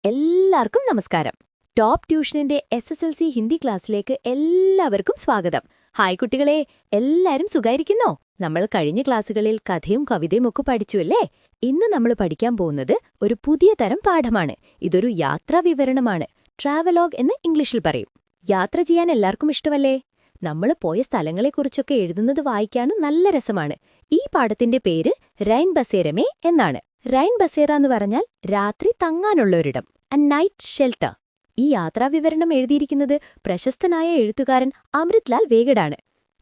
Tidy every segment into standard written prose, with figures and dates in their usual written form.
എല്ലാവർക്കും നമസ്കാരം. Top ട്യൂഷനിന്റെ SSLC Hindi ക്ലാസ്സിലേക്ക് എല്ലാവർക്കും സ്വാഗതം. ഹായ് കുട്ടികളെ, എല്ലാരും സുഖായിരിക്കുന്നോ? നമ്മൾ കഴിഞ്ഞ ക്ലാസ്സുകളിൽ കഥയും കവിതയും ഒക്കെ പഠിച്ചുവല്ലേ? ഇന്ന് നമ്മൾ പഠിക്കാൻ പോകുന്നത് ഒരു പുതിയ തരം പാഠമാണ്. ഇതൊരു യാത്രാ വിവരണമാണ്. ട്രാവലോഗ് എന്ന് ഇംഗ്ലീഷിൽ പറയും. യാത്ര ചെയ്യാൻ എല്ലാവർക്കും ഇഷ്ടമല്ലേ? നമ്മൾ പോയ സ്ഥലങ്ങളെക്കുറിച്ചൊക്കെ എഴുതുന്നത് വായിക്കാനും നല്ല രസമാണ്. ഈ പാഠത്തിന്റെ പേര് റൈൻ ബസേരമേ എന്നാണ്. റൈൻ ബസേര എന്ന് പറഞ്ഞാൽ രാത്രി തങ്ങാനുള്ളൊരിടം, എ നൈറ്റ് ഷെൽട്ടർ. ഈ യാത്രാവിവരണം എഴുതിയിരിക്കുന്നത് പ്രശസ്തനായ എഴുത്തുകാരൻ അമൃത്ലാൽ വേഗഡാണ്.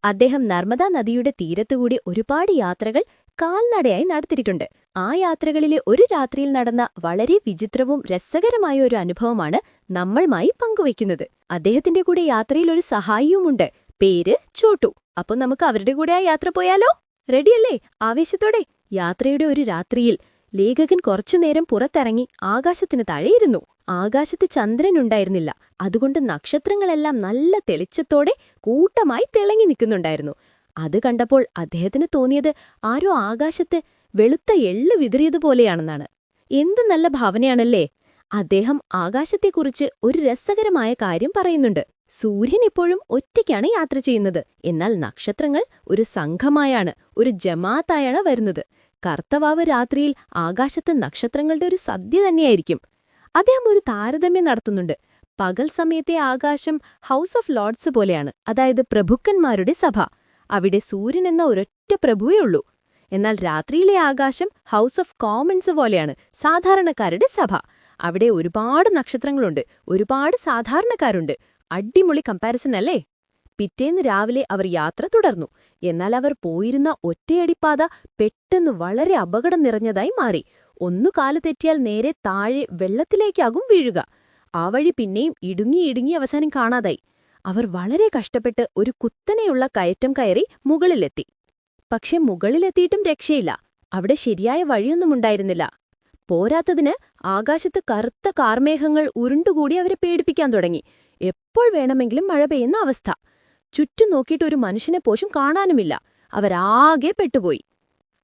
അദ്ദേഹം നർമ്മദാ നദിയുടെ തീരത്തുകൂടി ഒരുപാട് യാത്രകൾ കാൽനടയായി നടത്തിയിട്ടുണ്ട്. ആ യാത്രകളിലെ ഒരു രാത്രിയിൽ നടന്ന വളരെ വിചിത്രവും രസകരമായ ഒരു അനുഭവമാണ് നമ്മളുമായി പങ്കുവയ്ക്കുന്നത്. അദ്ദേഹത്തിന്റെ കൂടെ യാത്രയിൽ ഒരു സഹായിയുമുണ്ട്. പേര് ചോട്ടു. അപ്പൊ നമുക്ക് അവരുടെ കൂടെ ആ യാത്ര പോയാലോ? റെഡിയല്ലേ? ആവേശത്തോടെ. യാത്രയുടെ ഒരു രാത്രിയിൽ ലേഖകൻ കുറച്ചുനേരം പുറത്തിറങ്ങി ആകാശത്തിന് താഴെയിരുന്നു. ആകാശത്ത് ചന്ദ്രനുണ്ടായിരുന്നില്ല. അതുകൊണ്ട് നക്ഷത്രങ്ങളെല്ലാം നല്ല തെളിച്ചത്തോടെ കൂട്ടമായി തിളങ്ങി നിൽക്കുന്നുണ്ടായിരുന്നു. അത് കണ്ടപ്പോൾ അദ്ദേഹത്തിന് തോന്നിയത് ആരോ ആകാശത്ത് വെളുത്ത എള്ള് വിതറിയതുപോലെയാണെന്നാണ്. എന്ത് നല്ല ഭാവനയാണല്ലേ? അദ്ദേഹം ആകാശത്തെക്കുറിച്ച് ഒരു രസകരമായ കാര്യം പറയുന്നുണ്ട്. സൂര്യൻ ഇപ്പോഴും ഒറ്റയ്ക്കാണ് യാത്ര ചെയ്യുന്നത്. എന്നാൽ നക്ഷത്രങ്ങൾ ഒരു സംഘമായാണ്, ഒരു ജമാഅത്തായാണ് വരുന്നത്. കർത്തവാവ് രാത്രിയിൽ ആകാശത്ത് നക്ഷത്രങ്ങളുടെ ഒരു സദ്യ തന്നെയായിരിക്കും. അദ്ദേഹം ഒരു താരതമ്യം നടത്തുന്നുണ്ട്. പകൽ സമയത്തെ ആകാശം ഹൗസ് ഓഫ് ലോർഡ്സ് പോലെയാണ്, അതായത് പ്രഭുക്കന്മാരുടെ സഭ. അവിടെ സൂര്യൻ എന്ന ഒരൊറ്റ പ്രഭുവേ ഉള്ളൂ. എന്നാൽ രാത്രിയിലെ ആകാശം ഹൗസ് ഓഫ് കോമൺസ് പോലെയാണ്, സാധാരണക്കാരുടെ സഭ. അവിടെ ഒരുപാട് നക്ഷത്രങ്ങളുണ്ട്, ഒരുപാട് സാധാരണക്കാരുണ്ട്. അടിപൊളി കമ്പാരിസൺ അല്ലേ? പിറ്റേന്ന് രാവിലെ അവർ യാത്ര തുടർന്നു. എന്നാൽ അവർ പോയിരുന്ന ഒറ്റയടിപ്പാത പെട്ടെന്ന് വളരെ അപകടം നിറഞ്ഞതായി മാറി. ഒന്നു കാല് തെറ്റിയാൽ നേരെ താഴെ വെള്ളത്തിലേക്കാകും വീഴുക. ആ വഴി പിന്നെയും ഇടുങ്ങി അവസാനം കാണാതായി. അവർ വളരെ കഷ്ടപ്പെട്ട് ഒരു കുത്തനെയുള്ള കയറ്റം കയറി മുകളിലെത്തി. പക്ഷെ മുകളിലെത്തിയിട്ടും രക്ഷയില്ല. അവിടെ ശരിയായ വഴിയൊന്നുമുണ്ടായിരുന്നില്ല. പോരാത്തതിന് ആകാശത്ത് കറുത്ത കാർമേഘങ്ങൾ ഉരുണ്ടുകൂടി അവരെ പേടിപ്പിക്കാൻ തുടങ്ങി. എപ്പോൾ വേണമെങ്കിലും മഴ പെയ്യുന്ന അവസ്ഥ. ചുറ്റും നോക്കിയിട്ട് ഒരു മനുഷ്യനെ പോലും കാണാനുമില്ല. അവരാകെ പെട്ടുപോയി.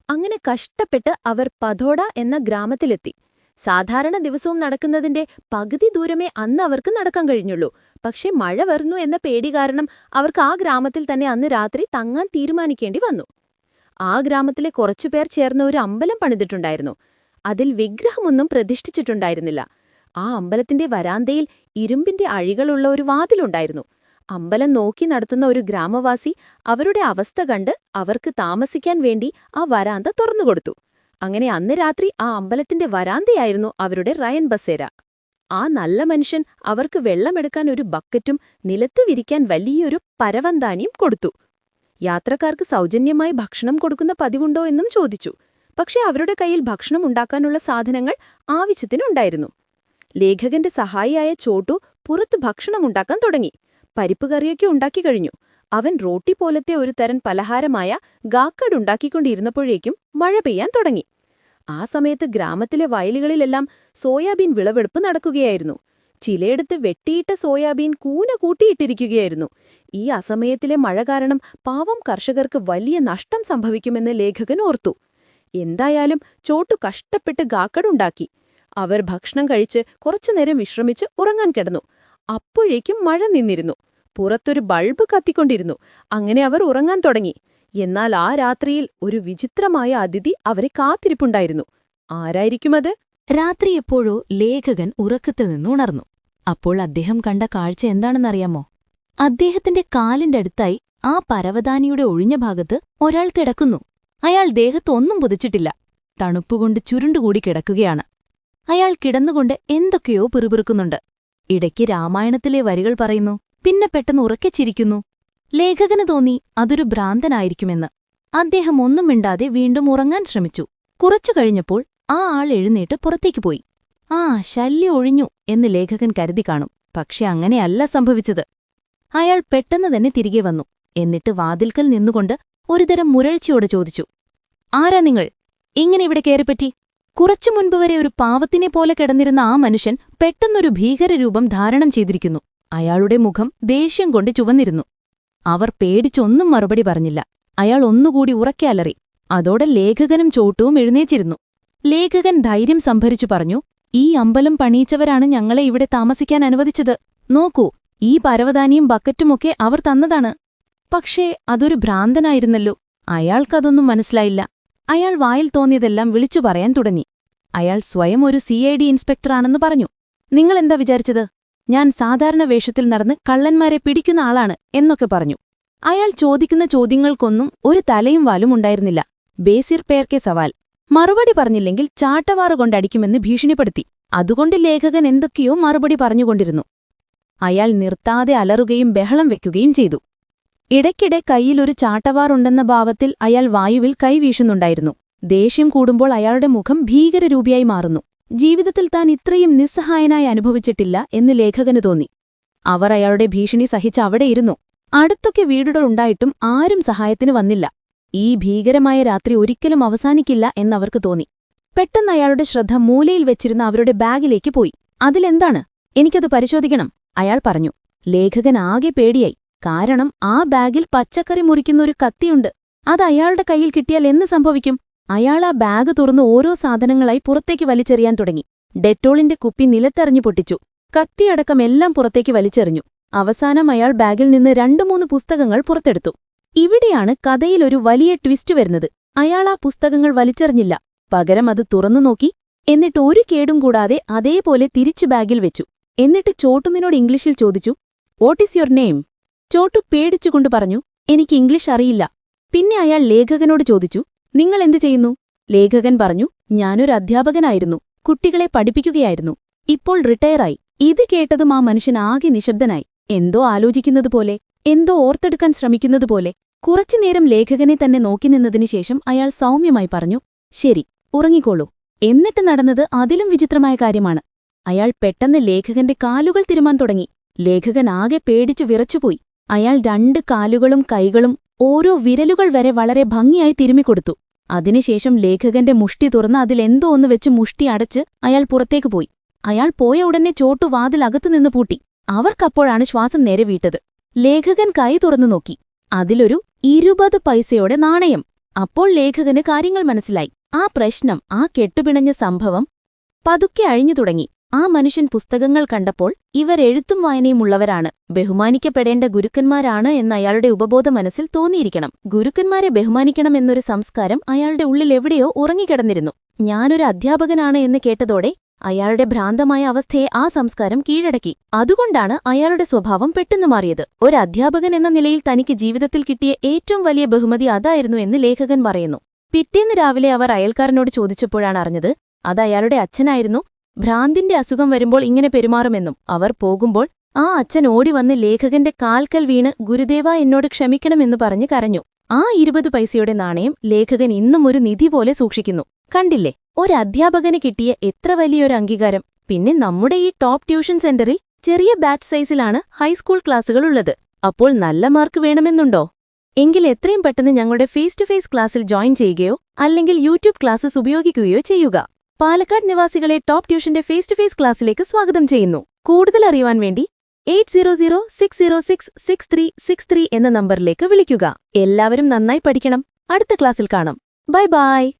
അങ്ങനെ കഷ്ടപ്പെട്ട് അവർ പഥോഡ എന്ന ഗ്രാമത്തിലെത്തി. സാധാരണ ദിവസവും നടക്കുന്നതിന്റെ പകുതി ദൂരമേ അന്ന് അവർക്ക് നടക്കാൻ കഴിഞ്ഞുള്ളൂ. പക്ഷെ മഴ വരുന്നു എന്ന പേടി കാരണം അവർക്ക് ആ ഗ്രാമത്തിൽ തന്നെ അന്ന് രാത്രി തങ്ങാൻ തീരുമാനിക്കേണ്ടി വന്നു. ആ ഗ്രാമത്തിലെ കുറച്ചുപേർ ചേർന്ന് ഒരു അമ്പലം പണിതിട്ടുണ്ടായിരുന്നു. അതിൽ വിഗ്രഹമൊന്നും പ്രതിഷ്ഠിച്ചിട്ടുണ്ടായിരുന്നില്ല. ആ അമ്പലത്തിന്റെ വരാന്തയിൽ ഇരുമ്പിന്റെ അഴികളുള്ള ഒരു വാതിലുണ്ടായിരുന്നു. അമ്പലം നോക്കി നടത്തുന്ന ഒരു ഗ്രാമവാസി അവരുടെ അവസ്ഥ കണ്ട് അവർക്ക് താമസിക്കാൻ വേണ്ടി ആ വരാന്ത തുറന്നുകൊടുത്തു. അങ്ങനെ അന്ന് രാത്രി ആ അമ്പലത്തിന്റെ വരാന്തയായിരുന്നു അവരുടെ റയൻ ബസേര. ആ നല്ല മനുഷ്യൻ അവർക്ക് വെള്ളമെടുക്കാൻ ഒരു ബക്കറ്റും നിലത്ത് വിരിക്കാൻ വലിയൊരു പരവന്താനിയും കൊടുത്തു. യാത്രക്കാർക്ക് സൗജന്യമായി ഭക്ഷണം കൊടുക്കുന്ന പതിവുണ്ടോ എന്നും ചോദിച്ചു. പക്ഷെ അവരുടെ കയ്യിൽ ഭക്ഷണം ഉണ്ടാക്കാനുള്ള സാധനങ്ങൾ ആവശ്യത്തിനുണ്ടായിരുന്നു. ലേഖകന്റെ സഹായിയായ ചോട്ടു പുറത്ത് ഭക്ഷണമുണ്ടാക്കാൻ തുടങ്ങി. പരിപ്പ് കറിയൊക്കെ ഉണ്ടാക്കി കഴിഞ്ഞു. അവൻ റോട്ടി പോലത്തെ ഒരു തരം പലഹാരമായ ഗാക്കഡ് ഉണ്ടാക്കിക്കൊണ്ടിരുന്നപ്പോഴേക്കും മഴ പെയ്യാൻ തുടങ്ങി. ആ സമയത്ത് ഗ്രാമത്തിലെ വയലുകളിലെല്ലാം സോയാബീൻ വിളവെടുപ്പ് നടക്കുകയായിരുന്നു. ചിലയിടത്ത് വെട്ടിയിട്ട സോയാബീൻ കൂന കൂട്ടിയിട്ടിരിക്കുകയായിരുന്നു. ഈ അസമയത്തിലെ മഴ കാരണം പാവം കർഷകർക്ക് വലിയ നഷ്ടം സംഭവിക്കുമെന്ന് ലേഖകൻ ഓർത്തു. എന്തായാലും ചോട്ടു കഷ്ടപ്പെട്ട് ഗാക്കഡുണ്ടാക്കി. അവർ ഭക്ഷണം കഴിച്ച് കുറച്ചുനേരം വിശ്രമിച്ച് ഉറങ്ങാൻ കിടന്നു. അപ്പോഴേക്കും മഴ നിന്നിരുന്നു. പുറത്തൊരു ബൾബ് കത്തിക്കൊണ്ടിരുന്നു. അങ്ങനെ അവർ ഉറങ്ങാൻ തുടങ്ങി. എന്നാൽ ആ രാത്രിയിൽ ഒരു വിചിത്രമായ അതിഥി അവരെ കാത്തിരിപ്പുണ്ടായിരുന്നു. ആരായിരിക്കുമത്? രാത്രി എപ്പോഴോ ലേഖകൻ ഉറക്കത്തിൽ നിന്നുണർന്നു. അപ്പോൾ അദ്ദേഹം കണ്ട കാഴ്ച എന്താണെന്നറിയാമോ? അദ്ദേഹത്തിന്റെ കാലിന്റെ അടുത്തായി ആ പരവതാനിയുടെ ഒഴിഞ്ഞ ഭാഗത്ത് ഒരാൾ കിടക്കുന്നു. അയാൾ ദേഹത്തൊന്നും പുതച്ചിട്ടില്ല. തണുപ്പുകൊണ്ട് ചുരുണ്ടുകൂടി കിടക്കുകയാണ്. അയാൾ കിടന്നുകൊണ്ട് എന്തൊക്കെയോ പിറുപിറുക്കുന്നുണ്ട്. ഇടയ്ക്ക് രാമായണത്തിലെ വരികൾ പറയുന്നു. പിന്നെ പെട്ടെന്ന് ഉറക്കെ ചിരിക്കുന്നു. ലേഖകന് തോന്നി അതൊരു ഭ്രാന്തനായിരിക്കുമെന്ന്. അദ്ദേഹം ഒന്നും മിണ്ടാതെ വീണ്ടും ഉറങ്ങാൻ ശ്രമിച്ചു. കുറച്ചു കഴിഞ്ഞപ്പോൾ ആ ആൾ എഴുന്നേറ്റ് പുറത്തേക്ക് പോയി. ആ, ശല്യം ഒഴിഞ്ഞു എന്ന് ലേഖകൻ കരുതി കാണും. പക്ഷെ അങ്ങനെയല്ല സംഭവിച്ചത്. അയാൾ പെട്ടെന്ന് തന്നെ തിരികെ വന്നു. എന്നിട്ട് വാതിൽക്കൽ നിന്നുകൊണ്ട് ഒരുതരം മുരൾച്ചയോടെ ചോദിച്ചു, ആരാ നിങ്ങൾ? ഇങ്ങനെ ഇവിടെ കയറിപ്പറ്റി? കുറച്ചു മുൻപ് വരെ ഒരു പാവത്തിനെ പോലെ കിടന്നിരുന്ന ആ മനുഷ്യൻ പെട്ടെന്നൊരു ഭീകരരൂപം ധാരണം ചെയ്തിരിക്കുന്നു. അയാളുടെ മുഖം ദേഷ്യം കൊണ്ട് ചുവന്നിരുന്നു. അവർ പേടിച്ചൊന്നും മറുപടി പറഞ്ഞില്ല. അയാൾ ഒന്നുകൂടി ഉറക്കെ അലറി. അതോടെ ലേഖകനും ചോട്ടുവും എഴുന്നേച്ചിരുന്നു. ലേഖകൻ ധൈര്യം സംഭരിച്ചു പറഞ്ഞു, ഈ അമ്പലം പണിയിച്ചവരാണ് ഞങ്ങളെ ഇവിടെ താമസിക്കാൻ അനുവദിച്ചത്. നോക്കൂ, ഈ പരവതാനിയും ബക്കറ്റുമൊക്കെ അവർ തന്നതാണ്. പക്ഷേ അതൊരു ഭ്രാന്തനായിരുന്നല്ലോ. അയാൾക്കതൊന്നും മനസ്സിലായില്ല. അയാൾ വായിൽ തോന്നിയതെല്ലാം വിളിച്ചു പറയാൻ തുടങ്ങി. അയാൾ സ്വയം ഒരു CID ഇൻസ്പെക്ടറാണെന്ന് പറഞ്ഞു. നിങ്ങളെന്താ വിചാരിച്ചത്? ഞാൻ സാധാരണ വേഷത്തിൽ നടന്ന് കള്ളന്മാരെ പിടിക്കുന്ന ആളാണ് എന്നൊക്കെ പറഞ്ഞു. അയാൾ ചോദിക്കുന്ന ചോദ്യങ്ങൾക്കൊന്നും ഒരു തലയും വാലും ഉണ്ടായിരുന്നില്ല. ബേസിർ പേർക്കെ സവാൽ. മറുപടി പറഞ്ഞില്ലെങ്കിൽ ചാട്ടവാറുകൊണ്ടടിക്കുമെന്ന് ഭീഷണിപ്പെടുത്തി. അതുകൊണ്ട് ലേഖകൻ എന്തൊക്കെയോ മറുപടി പറഞ്ഞുകൊണ്ടിരുന്നു. അയാൾ നിർത്താതെ അലറുകയും ബഹളം വെക്കുകയും ചെയ്തു. ഇടയ്ക്കിടെ കൈയിലൊരു ചാട്ടവാറുണ്ടെന്ന ഭാവത്തിൽ അയാൾ വായുവിൽ കൈവീശുന്നുണ്ടായിരുന്നു. ദേഷ്യം കൂടുമ്പോൾ അയാളുടെ മുഖം ഭീകരരൂപിയായി മാറുന്നു. ജീവിതത്തിൽ താൻ ഇത്രയും നിസ്സഹായനായി അനുഭവിച്ചിട്ടില്ല എന്ന് ലേഖകന് തോന്നി. അവർ അയാളുടെ ഭീഷണി സഹിച്ച് അവിടെയിരുന്നു. അടുത്തൊക്കെ വീടുകളുണ്ടായിട്ടും ആരും സഹായത്തിന് വന്നില്ല. ഈ ഭീകരമായ രാത്രി ഒരിക്കലും അവസാനിക്കില്ല എന്നവർക്ക് തോന്നി. പെട്ടെന്ന് അയാളുടെ ശ്രദ്ധ മൂലയിൽ വെച്ചിരുന്ന അവരുടെ ബാഗിലേക്ക് പോയി. അതിലെന്താണ്? എനിക്കത് പരിശോധിക്കണം, അയാൾ പറഞ്ഞു. ലേഖകൻ ആകെ പേടിയായി. കാരണം ആ ബാഗിൽ പച്ചക്കറി മുറിക്കുന്ന ഒരു കത്തിയുണ്ട്. അത് അയാളുടെ കയ്യിൽ കിട്ടിയാൽ എന്ത് സംഭവിക്കും? അയാൾ ആ ബാഗ് തുറന്ന് ഓരോ സാധനങ്ങളായി പുറത്തേക്ക് വലിച്ചെറിയാൻ തുടങ്ങി. ഡെറ്റോളിന്റെ കുപ്പി നിലത്തെറിഞ്ഞു പൊട്ടിച്ചു. കത്തിയടക്കം എല്ലാം പുറത്തേക്ക് വലിച്ചെറിഞ്ഞു. അവസാനം അയാൾ ബാഗിൽ നിന്ന് 2-3 പുസ്തകങ്ങൾ പുറത്തെടുത്തു. ഇവിടെയാണ് കഥയിലൊരു വലിയ ട്വിസ്റ്റ് വരുന്നത്. അയാൾ ആ പുസ്തകങ്ങൾ വലിച്ചെറിഞ്ഞില്ല. പകരം അത് തുറന്നു നോക്കി. എന്നിട്ട് ഒരു കേടും കൂടാതെ അതേപോലെ തിരിച്ചു ബാഗിൽ വെച്ചു. എന്നിട്ട് ചോട്ടുനിന്നോട് ഇംഗ്ലീഷിൽ ചോദിച്ചു, "what is your name?" Chhotu പേടിച്ചുകൊണ്ട് പറഞ്ഞു, "എനിക്ക് ഇംഗ്ലീഷ് അറിയില്ല." പിന്നെ അയാൾ ലേഖകനോട് ചോദിച്ചു, "നിങ്ങൾ എന്തു ചെയ്യുന്നു?" ലേഖകൻ പറഞ്ഞു, "ഞാനൊരു അധ്യാപകനായിരുന്നു. കുട്ടികളെ പഠിപ്പിക്കുകയായിരുന്നു. ഇപ്പോൾ റിട്ടയറായി." ഇത് കേട്ടതും ആ മനുഷ്യൻ ആകെ നിശബ്ദനായി. എന്തോ ആലോചിക്കുന്നതുപോലെ, എന്തോ ഓർത്തെടുക്കാൻ ശ്രമിക്കുന്നതുപോലെ. കുറച്ചുനേരം ലേഖകനെ തന്നെ നോക്കി നിന്നതിനുശേഷം അയാൾ സൗമ്യമായി പറഞ്ഞു, "ശരി, ഉറങ്ങിക്കോളൂ." എന്നിട്ട് നടന്നത് അതിലും വിചിത്രമായ കാര്യമാണ്. അയാൾ പെട്ടെന്ന് ലേഖകന്റെ കാലുകൾ തിരുമാൻ തുടങ്ങി. ലേഖകൻ ആകെ പേടിച്ചു വിറച്ചുപോയി. അയാൾ 2 കാലുകളും കൈകളും ഓരോ വിരലുകൾ വരെ വളരെ ഭംഗിയായി തിരുമിക്കൊടുത്തു. അതിനുശേഷം ലേഖകന്റെ മുഷ്ടി തുറന്ന് അതിലെന്തോ ഒന്ന് വെച്ച് മുഷ്ടി അടച്ച് അയാൾ പുറത്തേക്ക് പോയി. അയാൾ പോയ ഉടനെ ചോട്ടു വാതിൽ അകത്തുനിന്ന് പൂട്ടി. അവർക്കപ്പോഴാണ് ശ്വാസം നേരെ വീട്ടത്. ലേഖകൻ കൈ തുറന്നു നോക്കി. അതിലൊരു 20 പൈസയുടെ നാണയം. അപ്പോൾ ലേഖകന് കാര്യങ്ങൾ മനസ്സിലായി. ആ പ്രശ്നം, ആ കെട്ടുപിണഞ്ഞ സംഭവം പതുക്കെ അഴിഞ്ഞു തുടങ്ങി. ആ മനുഷ്യൻ പുസ്തകങ്ങൾ കണ്ടപ്പോൾ ഇവരെഴുത്തും വായനയും ഉള്ളവരാണ്, ബഹുമാനിക്കപ്പെടേണ്ട ഗുരുക്കന്മാരാണ് എന്ന് അയാളുടെ ഉപബോധ മനസ്സിൽ തോന്നിയിരിക്കണം. ഗുരുക്കന്മാരെ ബഹുമാനിക്കണമെന്നൊരു സംസ്കാരം അയാളുടെ ഉള്ളിൽ എവിടെയോ ഉറങ്ങിക്കിടന്നിരുന്നു. ഞാനൊരു അധ്യാപകനാണ് എന്ന് കേട്ടതോടെ അയാളുടെ ഭ്രാന്തമായ അവസ്ഥയെ ആ സംസ്കാരം കീഴടക്കി. അതുകൊണ്ടാണ് അയാളുടെ സ്വഭാവം പെട്ടെന്ന് മാറിയത്. ഒരു അധ്യാപകൻ എന്ന നിലയിൽ തനിക്ക് ജീവിതത്തിൽ കിട്ടിയ ഏറ്റവും വലിയ ബഹുമതി അതായിരുന്നു എന്ന് ലേഖകൻ പറയുന്നു. പിറ്റേന്ന് രാവിലെ അവർ അയൽക്കാരനോട് ചോദിച്ചപ്പോഴാണ് അറിഞ്ഞത് അത് അയാളുടെ അച്ഛനായിരുന്നു. ഭ്രാന്തിന്റെ അസുഖം വരുമ്പോൾ ഇങ്ങനെ പെരുമാറുമെന്നും. അവർ പോകുമ്പോൾ ആ അച്ഛൻ ഓടിവന്ന് ലേഖകന്റെ കാൽക്കൽ വീണ്, "ഗുരുദേവ, എന്നോട് ക്ഷമിക്കണമെന്ന് പറഞ്ഞ് കരഞ്ഞു." ആ 20 പൈസയുടെ നാണയം ലേഖകൻ ഇന്നും ഒരു നിധി പോലെ സൂക്ഷിക്കുന്നു. കണ്ടില്ലേ, ഒരു അധ്യാപകന് കിട്ടിയ എത്ര വലിയൊരു അംഗീകാരം. പിന്നെ നമ്മുടെ ഈ ടോപ്പ് ട്യൂഷൻ സെന്ററിൽ ചെറിയ ബാച്ച് സൈസിലാണ് ഹൈസ്കൂൾ ക്ലാസുകളുള്ളത്. അപ്പോൾ നല്ല മാർക്ക് വേണമെന്നുണ്ടോ? എങ്കിൽ എത്രയും പെട്ടെന്ന് ഞങ്ങളുടെ ഫേസ് ടു ഫേസ് ക്ലാസ്സിൽ ജോയിൻ ചെയ്യുകയോ അല്ലെങ്കിൽ യൂട്യൂബ് ക്ലാസ്സസ് ഉപയോഗിക്കുകയോ ചെയ്യുക. പാലക്കാട് നിവാസികളെ ടോപ്പ് ട്യൂഷന്റെ ഫേസ് ടു ഫേസ് ക്ലാസ്സിലേക്ക് സ്വാഗതം ചെയ്യുന്നു. കൂടുതൽ അറിയുവാൻ വേണ്ടി 8006066363 എന്ന നമ്പറിലേക്ക് വിളിക്കുക. എല്ലാവരും നന്നായി പഠിക്കണം. അടുത്ത ക്ലാസ്സിൽ കാണാം. Bye bye.